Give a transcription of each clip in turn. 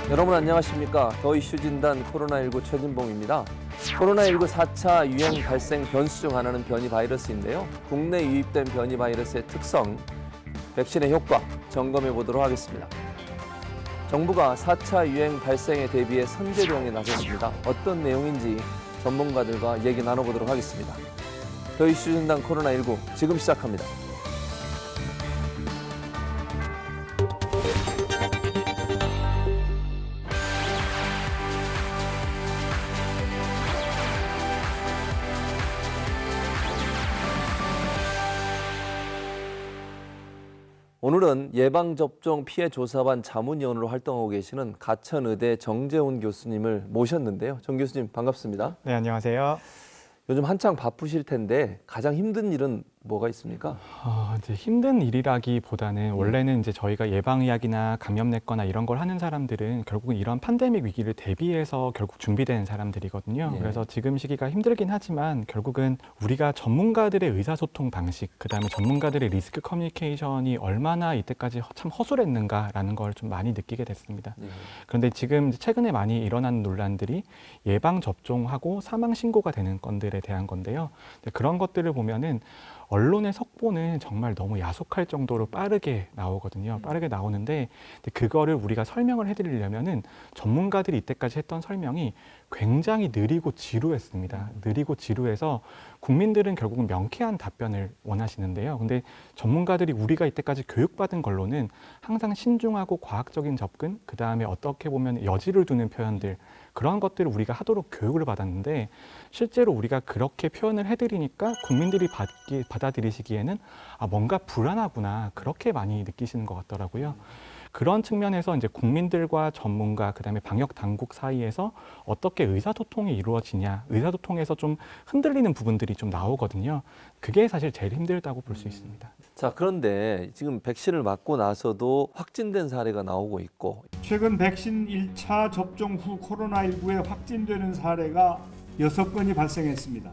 여러분 안녕하십니까? 더 이슈 진단 코로나19 최진봉입니다. 코로나19 4차 유행 발생 변수 중 하나는 변이 바이러스인데요. 국내 유입된 변이 바이러스의 특성, 백신의 효과 점검해 보도록 하겠습니다. 정부가 4차 유행 발생에 대비해 선제 대응에 나섰습니다. 어떤 내용인지 전문가들과 얘기 나눠보도록 하겠습니다. 더 이슈 진단 코로나19 지금 시작합니다. 오늘은 예방접종 피해조사반 자문위원으로 활동하고 계시는 가천의대 정재훈 교수님을 모셨는데요. 정 교수님 반갑습니다. 네, 안녕하세요. 요즘 한창 바쁘실 텐데 가장 힘든 일은 뭐가 있습니까? 이제 힘든 일이라기보다는 원래는 이제 저희가 예방의학이나 감염내과나 이런 걸 하는 사람들은 결국은 이런 팬데믹 위기를 대비해서 결국 준비된 사람들이거든요. 예. 그래서 지금 시기가 힘들긴 하지만 결국은 우리가 전문가들의 의사소통 방식, 그다음에 전문가들의 리스크 커뮤니케이션이 얼마나 이때까지 참 허술했는가라는 걸 좀 많이 느끼게 됐습니다. 예. 그런데 지금 최근에 많이 일어난 논란들이 예방 접종하고 사망 신고가 되는 건들에 대한 건데요. 그런 것들을 보면은 언론의 속보는 정말 너무 야속할 정도로 빠르게 나오거든요. 빠르게 나오는데 그거를 우리가 설명을 해드리려면은 전문가들이 이때까지 했던 설명이 굉장히 느리고 지루했습니다. 느리고 지루해서 국민들은 결국은 명쾌한 답변을 원하시는데요. 근데 전문가들이 우리가 이때까지 교육받은 걸로는 항상 신중하고 과학적인 접근, 그 다음에 어떻게 보면 여지를 두는 표현들, 그런 것들을 우리가 하도록 교육을 받았는데 실제로 우리가 그렇게 표현을 해드리니까 국민들이 받아들이시기에는 뭔가 불안하구나, 그렇게 많이 느끼시는 것 같더라고요. 그런 측면에서 이제 국민들과 전문가, 그다음에 방역 당국 사이에서 어떻게 의사소통이 이루어지냐, 의사소통에서 좀 흔들리는 부분들이 좀 나오거든요. 그게 사실 제일 힘들다고 볼 수 있습니다. 자, 그런데 지금 백신을 맞고 나서도 확진된 사례가 나오고 있고 최근 백신 1차 접종 후 코로나19에 확진되는 사례가 6건이 발생했습니다.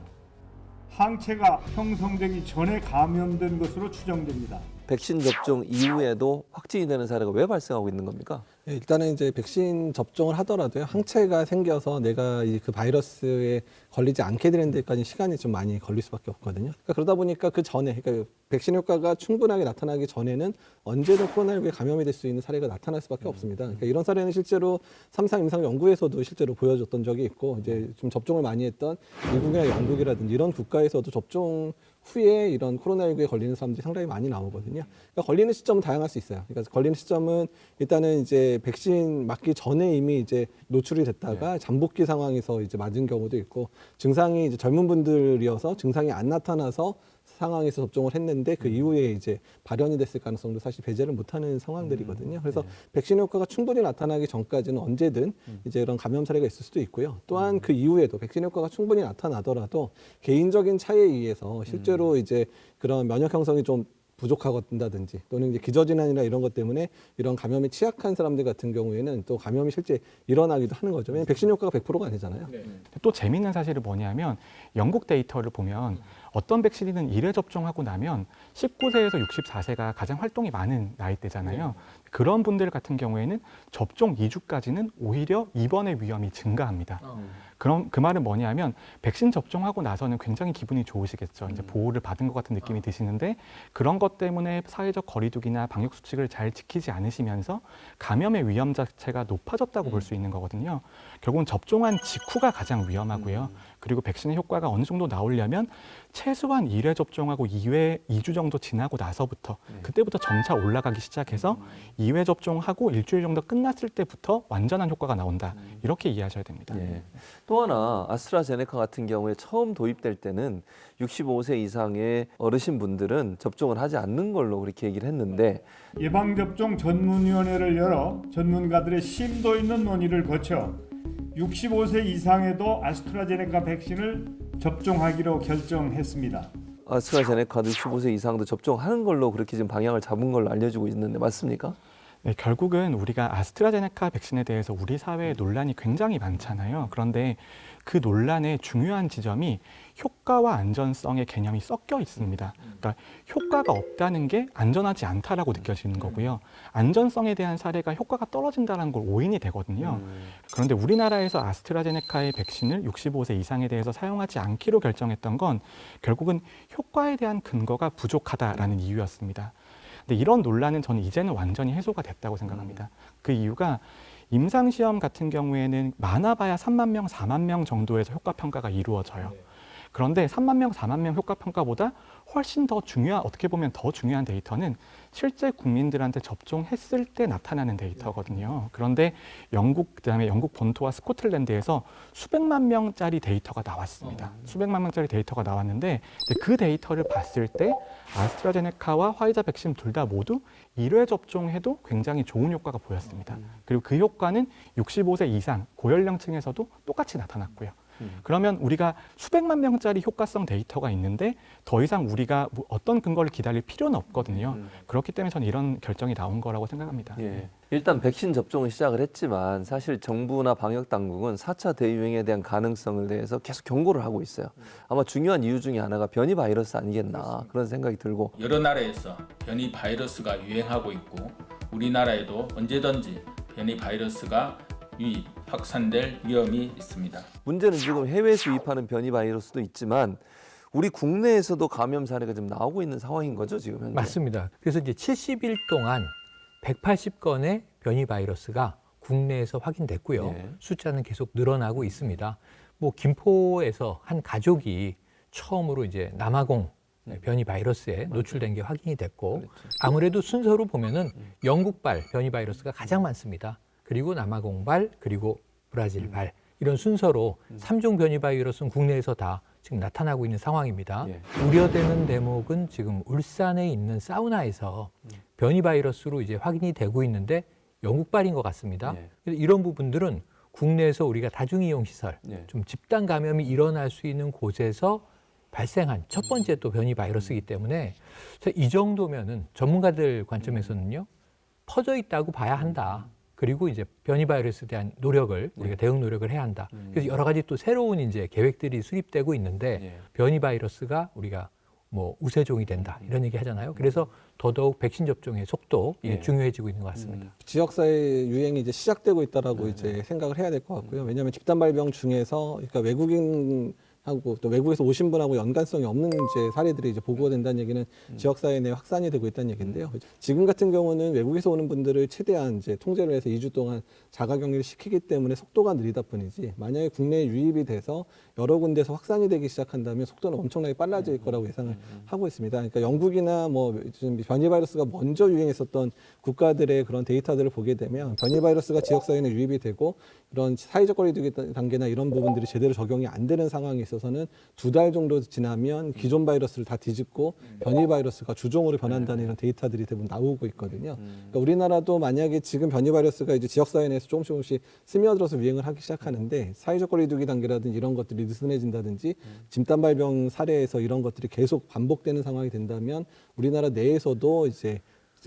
항체가 형성되기 전에 감염된 것으로 추정됩니다. 백신 접종 이후에도 확진이 되는 사례가 왜 발생하고 있는 겁니까? 일단은 이제 백신 접종을 하더라도요, 항체가 생겨서 내가 그 바이러스에 걸리지 않게 되는 데까지 시간이 좀 많이 걸릴 수밖에 없거든요. 그러다 보니까 그 전에, 그러니까 백신 효과가 충분하게 나타나기 전에는 언제든 코로나19에 감염이 될 수 있는 사례가 나타날 수밖에 없습니다. 그러니까 이런 사례는 실제로 3상 임상 연구에서도 실제로 보여줬던 적이 있고, 이제 좀 접종을 많이 했던 미국이나 영국이라든지 이런 국가에서도 접종 후에 이런 코로나19에 걸리는 사람들이 상당히 많이 나오거든요. 그러니까 걸리는 시점은 다양할 수 있어요. 그러니까 걸리는 시점은 일단은 이제 백신 맞기 전에 이미 이제 노출이 됐다가 잠복기 상황에서 이제 맞은 경우도 있고, 증상이 이제 젊은 분들이어서 증상이 안 나타나서 상황에서 접종을 했는데 그 이후에 이제 발현이 됐을 가능성도 사실 배제를 못하는 상황들이거든요. 그래서 백신 효과가 충분히 나타나기 전까지는 언제든 이제 이런 감염 사례가 있을 수도 있고요. 또한 그 이후에도 백신 효과가 충분히 나타나더라도 개인적인 차이에 의해서 실제로 이제 그런 면역 형성이 좀 부족하다든지 또는 이제 기저질환이나 이런 것 때문에 이런 감염에 취약한 사람들 같은 경우에는 또 감염이 실제 일어나기도 하는 거죠. 왜냐하면 백신 효과가 100%가 아니잖아요. 또 재미있는 사실은 뭐냐면 영국 데이터를 보면 어떤 백신이든 1회 접종하고 나면 19세에서 64세가 가장 활동이 많은 나이대잖아요. 그런 분들 같은 경우에는 접종 2주까지는 오히려 입원의 위험이 증가합니다. 그럼 그 말은 뭐냐면 백신 접종하고 나서는 굉장히 기분이 좋으시겠죠. 이제 보호를 받은 것 같은 느낌이 드시는데 그런 것 때문에 사회적 거리두기나 방역 수칙을 잘 지키지 않으시면서 감염의 위험 자체가 높아졌다고 볼 수 있는 거거든요. 결국은 접종한 직후가 가장 위험하고요. 그리고 백신의 효과가 어느 정도 나오려면 최소한 1회 접종하고 2주 정도 지나고 나서부터 그때부터 점차 올라가기 시작해서 2회 접종하고 일주일 정도 끝났을 때부터 완전한 효과가 나온다. 이렇게 이해하셔야 됩니다. 예. 또 하나 아스트라제네카 같은 경우에 처음 도입될 때는 65세 이상의 어르신분들은 접종을 하지 않는 걸로 그렇게 얘기를 했는데 예방접종 전문위원회를 열어 전문가들의 심도 있는 논의를 거쳐 65세 이상에도 아스트라제네카 백신을 접종하기로 결정했습니다. 아스트라제네카도 65세 이상도 접종하는 걸로 그렇게 지금 방향을 잡은 걸로 알려지고 있는데 맞습니까? 네, 결국은 우리가 아스트라제네카 백신에 대해서 우리 사회에 논란이 굉장히 많잖아요. 그런데 그 논란의 중요한 지점이 효과와 안전성의 개념이 섞여 있습니다. 그러니까 효과가 없다는 게 안전하지 않다라고 느껴지는 거고요. 안전성에 대한 사례가 효과가 떨어진다는 걸 오인이 되거든요. 그런데 우리나라에서 아스트라제네카의 백신을 65세 이상에 대해서 사용하지 않기로 결정했던 건 결국은 효과에 대한 근거가 부족하다라는 이유였습니다. 근데 이런 논란은 저는 이제는 완전히 해소가 됐다고 생각합니다. 그 이유가 임상시험 같은 경우에는 많아봐야 3만 명, 4만 명 정도에서 효과평가가 이루어져요. 그런데 3만 명, 4만 명 효과평가보다 훨씬 더 어떻게 보면 더 중요한 데이터는 실제 국민들한테 접종했을 때 나타나는 데이터거든요. 그런데 그다음에 영국 본토와 스코틀랜드에서 수백만 명짜리 데이터가 나왔습니다. 수백만 명짜리 데이터가 나왔는데 그 데이터를 봤을 때 아스트라제네카와 화이자 백신 둘 다 모두 1회 접종해도 굉장히 좋은 효과가 보였습니다. 그리고 그 효과는 65세 이상 고연령층에서도 똑같이 나타났고요. 그러면 우리가 수백만 명짜리 효과성 데이터가 있는데 더 이상 우리가 어떤 근거를 기다릴 필요는 없거든요. 그렇기 때문에 저는 이런 결정이 나온 거라고 생각합니다. 예. 일단 백신 접종을 시작을 했지만 사실 정부나 방역 당국은 4차 대유행에 대한 가능성을 대해서 계속 경고를 하고 있어요. 아마 중요한 이유 중에 하나가 변이 바이러스 아니겠나 그런 생각이 들고 여러 나라에서 변이 바이러스가 유행하고 있고 우리나라에도 언제든지 변이 바이러스가 유입, 확산될 위험이 있습니다. 문제는 지금 해외에서 유입하는 변이 바이러스도 있지만 우리 국내에서도 감염 사례가 좀 나오고 있는 상황인 거죠, 지금 현재? 맞습니다. 그래서 이제 70일 동안 180건의 변이 바이러스가 국내에서 확인됐고요. 네. 숫자는 계속 늘어나고 있습니다. 뭐 김포에서 한 가족이 처음으로 이제 남아공 변이 바이러스에 노출된 게 확인이 됐고, 그렇죠. 아무래도 순서로 보면은 영국발 변이 바이러스가 가장 많습니다. 그리고 남아공발, 그리고 브라질발, 이런 순서로 3종 변이 바이러스는 국내에서 다 지금 나타나고 있는 상황입니다. 예. 우려되는 대목은 지금 울산에 있는 사우나에서 변이 바이러스로 이제 확인이 되고 있는데 영국발인 것 같습니다. 예. 그래서 이런 부분들은 국내에서 우리가 다중이용 시설, 예. 좀 집단 감염이 일어날 수 있는 곳에서 발생한 첫 번째 또 변이 바이러스이기 때문에 이 정도면은 전문가들 관점에서는요, 퍼져 있다고 봐야 한다. 그리고 이제 변이 바이러스에 대한 노력을 우리가 대응 노력을 해야 한다. 그래서 여러 가지 또 새로운 이제 계획들이 수립되고 있는데 예. 변이 바이러스가 우리가 뭐 우세종이 된다 이런 얘기 하잖아요. 그래서 더더욱 백신 접종의 속도 이게 예. 중요해지고 있는 것 같습니다. 지역사회 유행이 이제 시작되고 있다라고 이제 생각을 해야 될 것 같고요. 왜냐하면 집단 발병 중에서 그러니까 외국인하고 또 외국에서 오신 분하고 연관성이 없는 이제 사례들이 이제 보고가 된다는 얘기는 지역사회 내에 확산이 되고 있다는 얘기인데요. 지금 같은 경우는 외국에서 오는 분들을 최대한 이제 통제를 해서 2주 동안 자가격리를 시키기 때문에 속도가 느리다 뿐이지, 만약에 국내에 유입이 돼서 여러 군데서 확산이 되기 시작한다면 속도는 엄청나게 빨라질 거라고 예상을 하고 있습니다. 그러니까 영국이나 뭐 지금 변이 바이러스가 먼저 유행했었던 국가들의 그런 데이터들을 보게 되면 변이 바이러스가 지역사회에 유입이 되고 이런 사회적 거리두기 단계나 이런 부분들이 제대로 적용이 안 되는 상황에 있어서는 2달 정도 지나면 기존 바이러스를 다 뒤집고 변이 바이러스가 주종으로 변한다는 이런 데이터들이 대부분 나오고 있거든요. 그러니까 우리나라도 만약에 지금 변이 바이러스가 이제 지역사회 내에서 조금씩 스며들어서 유행을 하기 시작하는데 사회적 거리두기 단계라든지 이런 것들이 느슨해진다든지 집단 발병 사례에서 이런 것들이 계속 반복되는 상황이 된다면 우리나라 내에서도 이제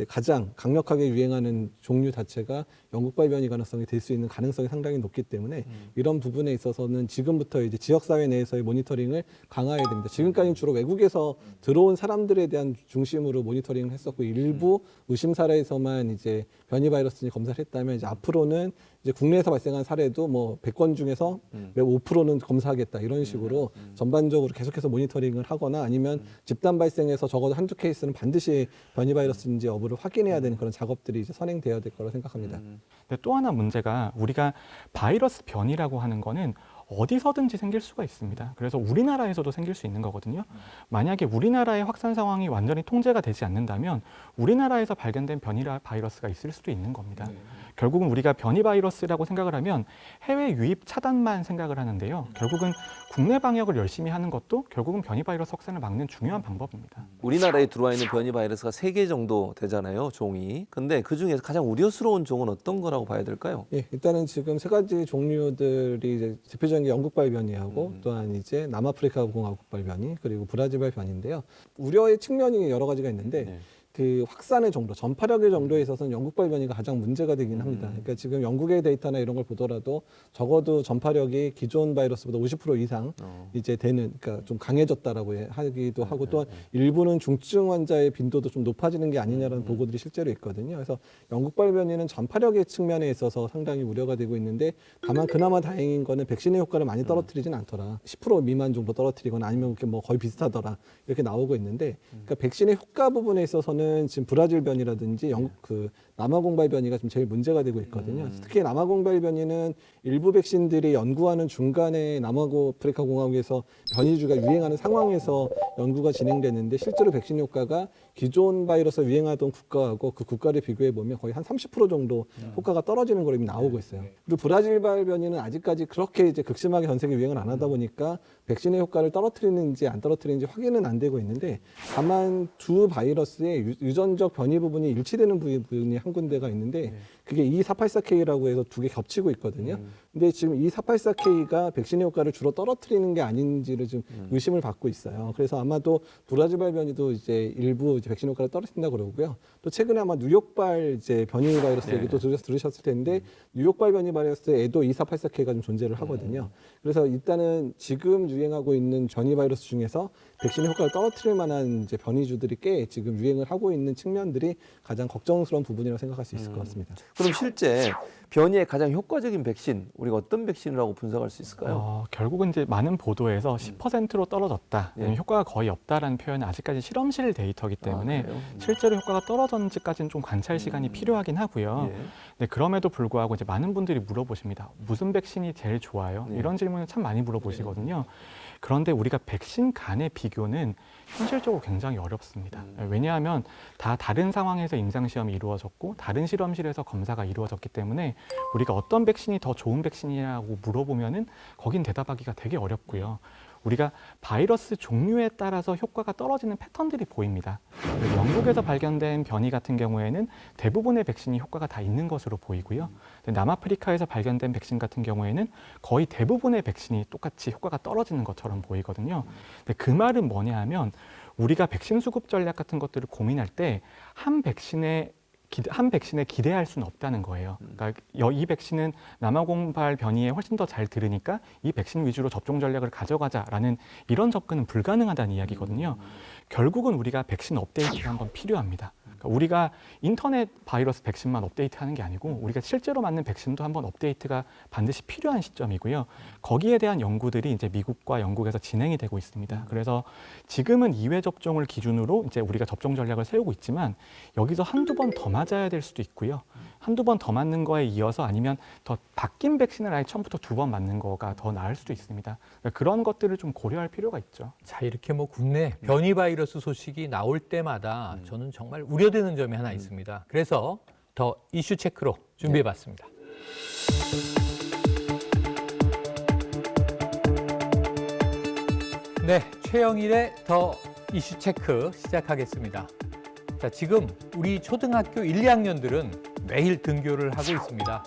가장 강력하게 유행하는 종류 자체가 영국발 변이 가능성이 될 수 있는 가능성이 상당히 높기 때문에 이런 부분에 있어서는 지금부터 이제 지역사회 내에서의 모니터링을 강화해야 됩니다. 지금까지는 주로 외국에서 들어온 사람들에 대한 중심으로 모니터링을 했었고 일부 의심 사례에서만 이제 변이 바이러스를 검사를 했다면 이제 앞으로는 이제 국내에서 발생한 사례도 뭐 100건 중에서 5%는 검사하겠다 이런 식으로 전반적으로 계속해서 모니터링을 하거나 아니면 집단 발생해서 적어도 한두 케이스는 반드시 변이 바이러스인지 여부를 확인해야 되는 그런 작업들이 이제 선행되어야 될 거라고 생각합니다. 근데 또 하나 문제가 우리가 바이러스 변이라고 하는 거는 어디서든지 생길 수가 있습니다. 그래서 우리나라에서도 생길 수 있는 거거든요. 만약에 우리나라의 확산 상황이 완전히 통제가 되지 않는다면 우리나라에서 발견된 변이 바이러스가 있을 수도 있는 겁니다. 결국은 우리가 변이 바이러스라고 생각을 하면 해외 유입 차단만 생각을 하는데요. 결국은 국내 방역을 열심히 하는 것도 결국은 변이 바이러스 확산을 막는 중요한 방법입니다. 우리나라에 들어와 있는 변이 바이러스가 3개 정도 되잖아요, 종이. 근데 그중에서 가장 우려스러운 종은 어떤 거라고 봐야 될까요? 예, 일단은 지금 3가지 종류들이 이제 대표적인 게 영국발 변이하고 또한 이제 남아프리카 공화국발 변이 그리고 브라질발 변인데요. 우려의 측면이 여러 가지가 있는데 네. 그 확산의 정도, 전파력의 정도에 있어서는 영국발 변이가 가장 문제가 되긴 합니다. 그러니까 지금 영국의 데이터나 이런 걸 보더라도 적어도 전파력이 기존 바이러스보다 50% 이상 이제 되는, 그러니까 좀 강해졌다라고 하기도 하고, 또 일부는 중증 환자의 빈도도 좀 높아지는 게 아니냐라는 보고들이 실제로 있거든요. 그래서 영국발 변이는 전파력의 측면에 있어서 상당히 우려가 되고 있는데, 다만 그나마 다행인 거는 백신의 효과를 많이 떨어뜨리진 않더라. 10% 미만 정도 떨어뜨리거나 아니면 이렇게 뭐 거의 비슷하더라, 이렇게 나오고 있는데, 그러니까 백신의 효과 부분에 있어서는 지금 브라질 변이라든지 그 남아공발 변이가 좀 제일 문제가 되고 있거든요. 특히 남아공발 변이는 일부 백신들이 연구하는 중간에 남아프리카 공화국에서 변이주가 유행하는 상황에서 연구가 진행되는데, 실제로 백신 효과가 기존 바이러스가 유행하던 국가하고 그 국가를 비교해 보면 거의 한 30% 정도 효과가 떨어지는 걸로 이미 나오고 있어요. 그리고 브라질발 변이는 아직까지 그렇게 이제 극심하게 전 세계 유행을 안 하다 보니까 백신의 효과를 떨어뜨리는지 안 떨어뜨리는지 확인은 안 되고 있는데, 다만 두 바이러스의 유전적 변이 부분이 일치되는 부분이 한 군데가 있는데, 그게 E484K라고 해서 두 개 겹치고 있거든요. 근데 지금 E484K가 백신의 효과를 주로 떨어뜨리는 게 아닌지를 좀 의심을 받고 있어요. 그래서 아마도 브라질발 변이도 이제 일부 이제 백신 효과를 떨어뜨린다고 그러고요. 또 최근에 아마 뉴욕발 이제 변이 바이러스 얘기도 들으셨을 텐데, 뉴욕발 변이 바이러스에도 E484K가 좀 존재를 하거든요. 그래서 일단은 지금 유행하고 있는 변이 바이러스 중에서 백신의 효과를 떨어뜨릴 만한 이제 변이주들이 꽤 지금 유행을 하고 있는 측면들이 가장 걱정스러운 부분이라고 생각할 수 있을 것 같습니다. 그럼 실제 변이에 가장 효과적인 백신, 우리가 어떤 백신이라고 분석할 수 있을까요? 결국은 이제 많은 보도에서 10%로 떨어졌다, 아니면 효과가 거의 없다라는 표현은 아직까지 실험실 데이터이기 때문에 그래요? 실제로 효과가 떨어졌는지까지는 좀 관찰 시간이 필요하긴 하고요. 예. 네, 그럼에도 불구하고 이제 많은 분들이 물어보십니다. 무슨 백신이 제일 좋아요? 네. 이런 질문을 참 많이 물어보시거든요. 그런데 우리가 백신 간의 비교는 현실적으로 굉장히 어렵습니다. 왜냐하면 다 다른 상황에서 임상시험이 이루어졌고 다른 실험실에서 검사가 이루어졌기 때문에 우리가 어떤 백신이 더 좋은 백신이라고 물어보면은 거긴 대답하기가 되게 어렵고요. 우리가 바이러스 종류에 따라서 효과가 떨어지는 패턴들이 보입니다. 영국에서 발견된 변이 같은 경우에는 대부분의 백신이 효과가 다 있는 것으로 보이고요. 남아프리카에서 발견된 백신 같은 경우에는 거의 대부분의 백신이 똑같이 효과가 떨어지는 것처럼 보이거든요. 근데 그 말은 뭐냐 하면, 우리가 백신 수급 전략 같은 것들을 고민할 때 한 백신에 기대할 수는 없다는 거예요. 그러니까 이 백신은 남아공발 변이에 훨씬 더 잘 들으니까 이 백신 위주로 접종 전략을 가져가자라는 이런 접근은 불가능하다는 이야기거든요. 결국은 우리가 백신 업데이트가 한번 필요합니다. 그러니까 우리가 인터넷 바이러스 백신만 업데이트하는 게 아니고 우리가 실제로 맞는 백신도 한번 업데이트가 반드시 필요한 시점이고요. 거기에 대한 연구들이 이제 미국과 영국에서 진행이 되고 있습니다. 그래서 지금은 2회 접종을 기준으로 이제 우리가 접종 전략을 세우고 있지만, 여기서 한두 번 더 맞아야 될 수도 있고요. 한두 번 더 맞는 거에 이어서 아니면 더 바뀐 백신을 아예 처음부터 2번 맞는 거가 더 나을 수도 있습니다. 그러니까 그런 것들을 좀 고려할 필요가 있죠. 자, 이렇게 뭐 국내 변이 바이러스 소식이 나올 때마다 저는 정말 우려되는 점이 하나 있습니다. 그래서 더 이슈 체크로 준비해봤습니다. 네, 최영일의 더 이슈 체크 시작하겠습니다. 자, 지금 우리 초등학교 1, 2학년들은 매일 등교를 하고 있습니다.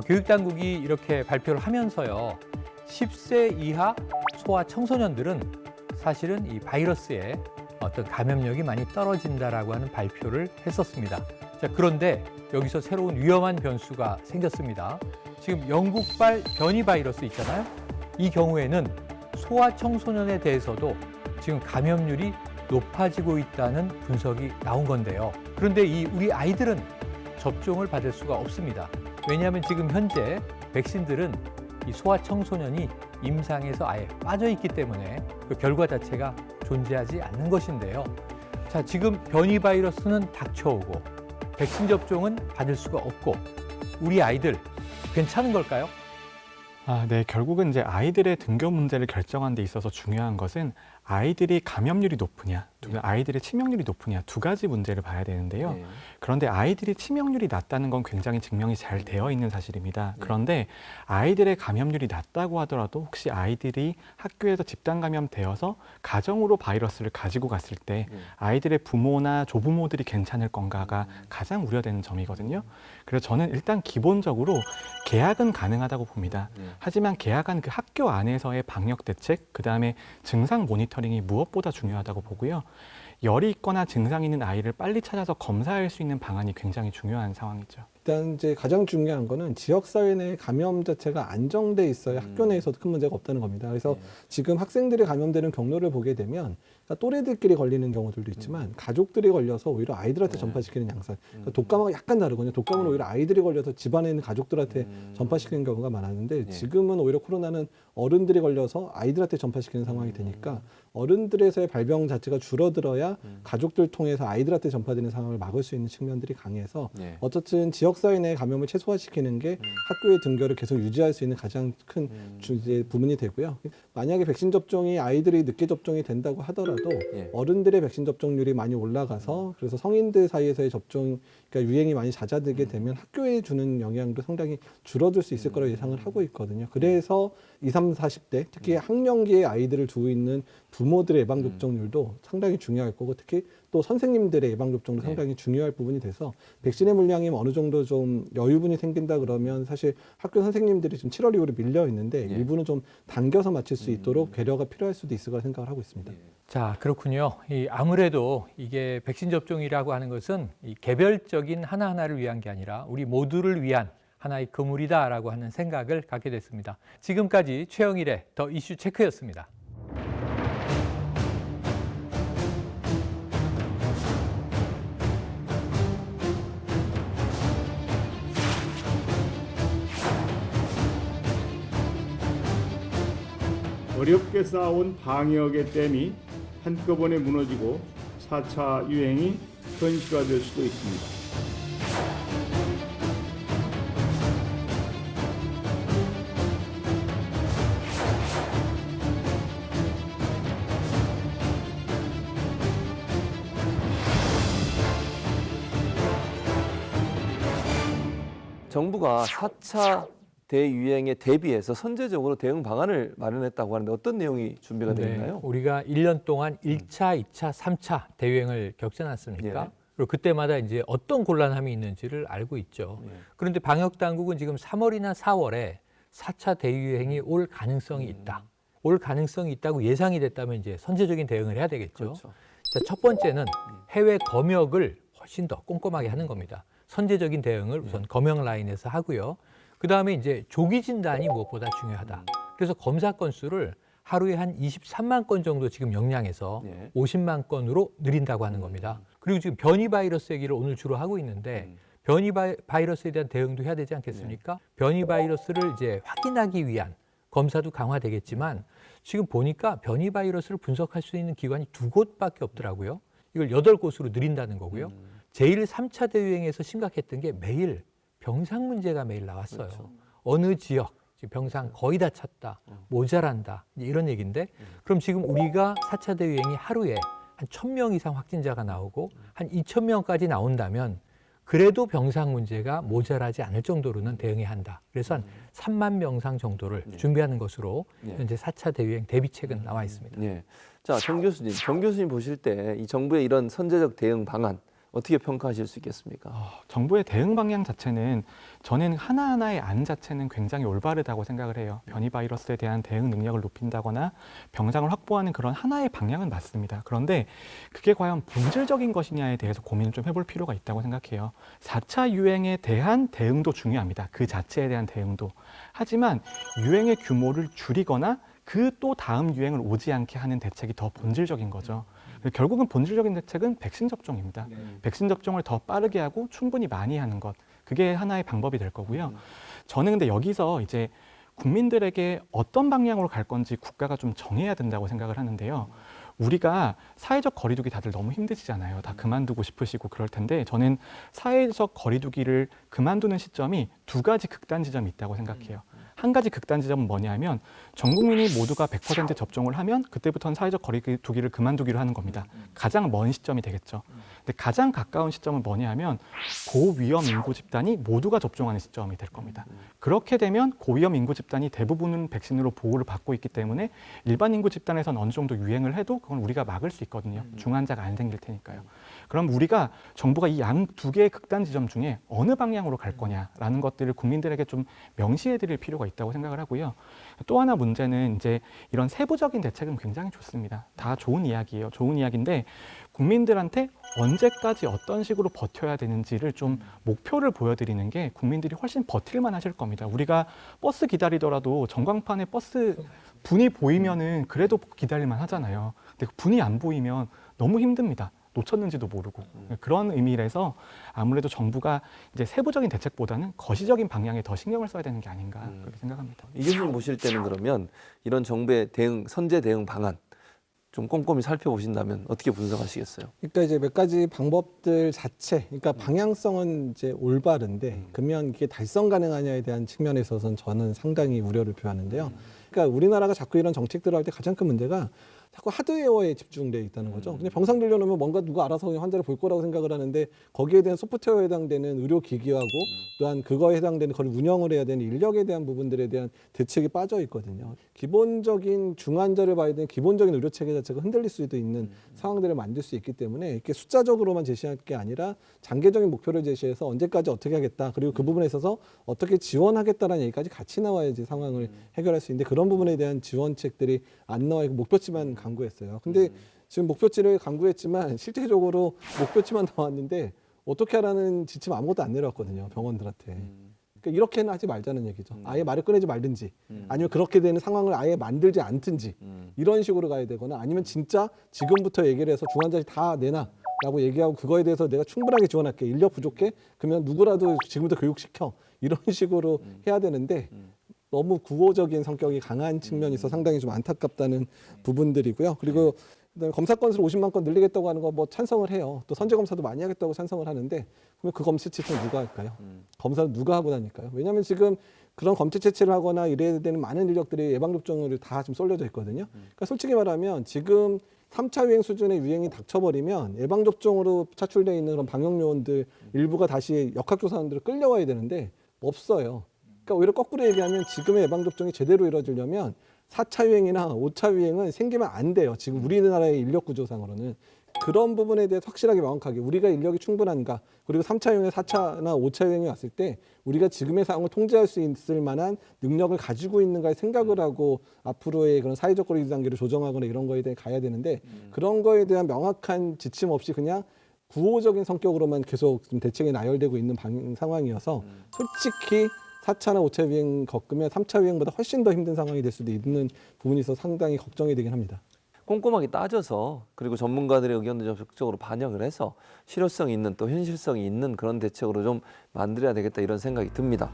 교육당국이 이렇게 발표를 하면서요, 10세 이하 소아 청소년들은 사실은 이 바이러스에 어떤 감염력이 많이 떨어진다라고 하는 발표를 했었습니다. 자, 그런데 여기서 새로운 위험한 변수가 생겼습니다. 지금 영국발 변이 바이러스 있잖아요. 이 경우에는 소아 청소년에 대해서도 지금 감염률이 높아지고 있다는 분석이 나온 건데요. 그런데 우리 아이들은 접종을 받을 수가 없습니다. 왜냐하면 지금 현재 백신들은 이 소아 청소년이 임상에서 아예 빠져 있기 때문에 그 결과 자체가 존재하지 않는 것인데요. 자, 지금 변이 바이러스는 닥쳐오고 백신 접종은 받을 수가 없고, 우리 아이들 괜찮은 걸까요? 네, 결국은 이제 아이들의 등교 문제를 결정하는 데 있어서 중요한 것은 아이들이 감염률이 높으냐, 아이들의 치명률이 높으냐, 두 가지 문제를 봐야 되는데요. 그런데 아이들이 치명률이 낮다는 건 굉장히 증명이 잘 되어 있는 사실입니다. 그런데 아이들의 감염률이 낮다고 하더라도 혹시 아이들이 학교에서 집단 감염되어서 가정으로 바이러스를 가지고 갔을 때 아이들의 부모나 조부모들이 괜찮을 건가가 가장 우려되는 점이거든요. 그래서 저는 일단 기본적으로 개학은 가능하다고 봅니다. 하지만 개학한 그 학교 안에서의 방역 대책, 그다음에 증상 모니터링이 무엇보다 중요하다고 보고요. 열이 있거나 증상이 있는 아이를 빨리 찾아서 검사할 수 있는 방안이 굉장히 중요한 상황이죠. 일단 이제 가장 중요한 거는 지역 사회 내 감염 자체가 안정돼 있어야 학교 내에서도 큰 문제가 없다는 겁니다. 그래서 지금 학생들이 감염되는 경로를 보게 되면 그러니까 또래들끼리 걸리는 경우들도 있지만 가족들이 걸려서 오히려 아이들한테 전파시키는 양상. 그러니까 독감하고 약간 다르거든요. 독감은 오히려 아이들이 걸려서 집안에 있는 가족들한테 전파시키는 경우가 많았는데 지금은 오히려 코로나는 어른들이 걸려서 아이들한테 전파시키는 상황이 되니까 어른들에서의 발병 자체가 줄어들어야 가족들 통해서 아이들한테 전파되는 상황을 막을 수 있는 측면들이 강해서 어쨌든 지역사회 내 감염을 최소화시키는 게 학교의 등교를 계속 유지할 수 있는 가장 큰 부분이 되고요. 만약에 백신 접종이 아이들이 늦게 접종이 된다고 하더라도 어른들의 백신 접종률이 많이 올라가서 그래서 성인들 사이에서의 접종, 그러니까 유행이 많이 잦아들게 되면 학교에 주는 영향도 상당히 줄어들 수 있을 거라고 예상을 하고 있거든요. 그래서 20, 30, 40대 특히 학령기의 아이들을 두고 있는 부모들의 예방접종률도 상당히 중요할 거고 특히 또 선생님들의 예방접종도 상당히 중요할 부분이 돼서 백신의 물량이 어느 정도 좀 여유분이 생긴다 그러면 사실 학교 선생님들이 지금 7월 이후로 밀려 있는데 일부는 좀 당겨서 맞출 수 있도록 배려가 필요할 수도 있을 거라 생각을 하고 있습니다. 자, 그렇군요. 아무래도 이게 백신 접종이라고 하는 것은 이 개별적인 하나하나를 위한 게 아니라 우리 모두를 위한 하나의 그물이다라고 하는 생각을 갖게 됐습니다. 지금까지 최영일의 더 이슈 체크였습니다. 어렵게 쌓아온 방역의 댐이 한꺼번에 무너지고 4차 유행이 현실화될 수도 있습니다. 정부가 4차 대유행에 대비해서 선제적으로 대응 방안을 마련했다고 하는데 어떤 내용이 준비가 되어 있나요? 우리가 1년 동안 1차, 2차, 3차 대유행을 겪지 않았습니까? 그리고 그때마다 이제 어떤 곤란함이 있는지를 알고 있죠. 그런데 방역 당국은 지금 3월이나 4월에 4차 대유행이 올 가능성이 있다. 올 가능성이 있다고 예상이 됐다면 이제 선제적인 대응을 해야 되겠죠. 그렇죠. 자, 첫 번째는 해외 검역을 훨씬 더 꼼꼼하게 하는 겁니다. 선제적인 대응을 우선 검역 라인에서 하고요. 그다음에 이제 조기 진단이 무엇보다 중요하다. 그래서 검사 건수를 하루에 한 23만 건 정도 지금 역량에서 50만 건으로 늘린다고 하는 겁니다. 그리고 지금 변이 바이러스 얘기를 오늘 주로 하고 있는데 변이 바이러스에 대한 대응도 해야 되지 않겠습니까? 변이 바이러스를 이제 확인하기 위한 검사도 강화되겠지만 지금 보니까 변이 바이러스를 분석할 수 있는 기관이 2곳밖에 없더라고요. 이걸 8곳으로 늘린다는 거고요. 제1, 3차 대유행에서 심각했던 게 매일 병상 문제가 매일 나왔어요. 그렇죠. 어느 지역 병상 거의 다 찼다, 모자란다 이런 얘기인데 그럼 지금 우리가 4차 대유행이 하루에 한 1,000명 이상 확진자가 나오고 한 2,000명까지 나온다면 그래도 병상 문제가 모자라지 않을 정도로는 대응해야 한다. 그래서 한 3만 명상 정도를 준비하는 것으로 현재 4차 대유행 대비책은 나와 있습니다. 자, 정 교수님 보실 때 이 정부의 이런 선제적 대응 방안 어떻게 평가하실 수 있겠습니까? 정부의 대응 방향 자체는 저는 하나하나의 안 자체는 굉장히 올바르다고 생각을 해요. 변이 바이러스에 대한 대응 능력을 높인다거나 병상을 확보하는 그런 하나의 방향은 맞습니다. 그런데 그게 과연 본질적인 것이냐에 대해서 고민을 좀 해볼 필요가 있다고 생각해요. 4차 유행에 대한 대응도 중요합니다. 그 자체에 대한 대응도. 하지만 유행의 규모를 줄이거나 그 또 다음 유행을 오지 않게 하는 대책이 더 본질적인 거죠. 결국은 본질적인 대책은 백신 접종입니다. 백신 접종을 더 빠르게 하고 충분히 많이 하는 것. 그게 하나의 방법이 될 거고요. 저는 근데 여기서 이제 국민들에게 어떤 방향으로 갈 건지 국가가 좀 정해야 된다고 생각을 하는데요. 우리가 사회적 거리두기 다들 너무 힘드시잖아요. 다 그만두고 싶으시고 그럴 텐데 저는 사회적 거리두기를 그만두는 시점이 2가지 극단 지점이 있다고 생각해요. 한 가지 극단 지점은 뭐냐면 전 국민이 모두가 100% 접종을 하면 그때부터는 사회적 거리두기를 그만두기로 하는 겁니다. 가장 먼 시점이 되겠죠. 근데 가장 가까운 시점은 뭐냐면 고위험 인구 집단이 모두가 접종하는 시점이 될 겁니다. 그렇게 되면 고위험 인구 집단이 대부분은 백신으로 보호를 받고 있기 때문에 일반 인구 집단에서는 어느 정도 유행을 해도 그건 우리가 막을 수 있거든요. 중환자가 안 생길 테니까요. 그럼 우리가 정부가 이 양 두 개의 극단 지점 중에 어느 방향으로 갈 거냐라는 것들을 국민들에게 좀 명시해 드릴 필요가 있다고 생각을 하고요. 또 하나 문제는 이제 이런 세부적인 대책은 굉장히 좋습니다. 다 좋은 이야기예요. 좋은 이야기인데 국민들한테 언제까지 어떤 식으로 버텨야 되는지를 좀 목표를 보여드리는 게 국민들이 훨씬 버틸만 하실 겁니다. 우리가 버스 기다리더라도 전광판에 버스 분이 보이면은 그래도 기다릴만 하잖아요. 근데 분이 안 보이면 너무 힘듭니다. 놓쳤는지도 모르고. 그런 의미에서 아무래도 정부가 이제 세부적인 대책보다는 거시적인 방향에 더 신경을 써야 되는 게 아닌가 그렇게 생각합니다. 이 교수님 보실 때는 그러면 이런 정부의 대응, 선제 대응 방안 좀 꼼꼼히 살펴보신다면 어떻게 분석하시겠어요? 그러니까 이제 몇 가지 방법들 자체, 그러니까 방향성은 이제 올바른데 그러면 이게 달성 가능하냐에 대한 측면에 있어서는 저는 상당히 우려를 표하는데요. 그러니까 우리나라가 자꾸 이런 정책들을 할 때 가장 큰 문제가 자꾸 하드웨어에 집중되어 있다는 거죠. 그냥 병상 들려놓으면 뭔가 누가 알아서 그냥 환자를 볼 거라고 생각을 하는데 거기에 대한 소프트웨어에 해당되는 의료기기하고 또한 그거에 해당되는 그걸 운영을 해야 되는 인력에 대한 부분들에 대한 대책이 빠져 있거든요. 기본적인 중환자를 봐야 되는 기본적인 의료체계 자체가 흔들릴 수도 있는 상황들을 만들 수 있기 때문에 이렇게 숫자적으로만 제시할 게 아니라 장기적인 목표를 제시해서 언제까지 어떻게 하겠다 그리고 그 부분에 있어서 어떻게 지원하겠다라는 얘기까지 같이 나와야지 상황을 해결할 수 있는데 그런 부분에 대한 지원책들이 안 나와 있고 목표치만 강구했어요. 근데 지금 목표치를 강구했지만 실제적으로 목표치만 나왔는데 어떻게 하라는 지침 아무것도 안 내려왔거든요. 병원들한테. 그러니까 이렇게는 하지 말자는 얘기죠. 아예 말을 꺼내지 말든지 아니면 그렇게 되는 상황을 아예 만들지 않든지 이런 식으로 가야 되거나 아니면 진짜 지금부터 얘기를 해서 중환자실 다 내놔 라고 얘기하고 그거에 대해서 내가 충분하게 지원할게. 인력 부족해? 그러면 누구라도 지금부터 교육시켜. 이런 식으로 해야 되는데 너무 구호적인 성격이 강한 측면이 있어 상당히 좀 안타깝다는 부분들이고요. 그리고 그다음에 검사 건수를 50만 건 늘리겠다고 하는 거 뭐 찬성을 해요. 또 선제 검사도 많이 하겠다고 찬성을 하는데 그러면 그 검체 채취는 누가 할까요? 검사는 누가 하고 다닐까요? 왜냐하면 지금 그런 검체 채취를 하거나 이래야 되는 많은 인력들이 예방접종을 다 지금 쏠려져 있거든요. 그러니까 솔직히 말하면 지금 3차 유행 수준의 유행이 닥쳐버리면 예방접종으로 차출되어 있는 그런 방역요원들 일부가 다시 역학조사원들을 끌려와야 되는데 없어요. 그러니까 오히려 거꾸로 얘기하면 지금의 예방접종이 제대로 이루어지려면 4차 유행이나 5차 유행은 생기면 안 돼요. 지금 우리나라의 인력 구조상으로는. 그런 부분에 대해서 확실하게 명확하게 우리가 인력이 충분한가 그리고 3차 유행에 4차나 5차 유행이 왔을 때 우리가 지금의 상황을 통제할 수 있을 만한 능력을 가지고 있는가에 생각을 하고 앞으로의 그런 사회적 거리두기 단계를 조정하거나 이런 거에 대해 가야 되는데 그런 거에 대한 명확한 지침 없이 그냥 구호적인 성격으로만 계속 좀 대책이 나열되고 있는 상황이어서 솔직히 4차나 5차 유행 겪으면 3차 유행보다 훨씬 더 힘든 상황이 될 수도 있는 부분이 있어서 상당히 걱정이 되긴 합니다. 꼼꼼하게 따져서 그리고 전문가들의 의견도 좀 적극적으로 반영을 해서 실효성 있는 또 현실성이 있는 그런 대책으로 좀 만들어야 되겠다 이런 생각이 듭니다.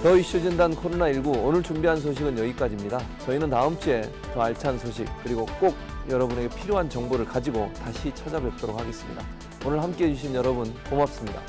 더 이슈 진단 코로나19 오늘 준비한 소식은 여기까지입니다. 저희는 다음 주에 더 알찬 소식 그리고 꼭 여러분에게 필요한 정보를 가지고 다시 찾아뵙도록 하겠습니다. 오늘 함께해 주신 여러분 고맙습니다.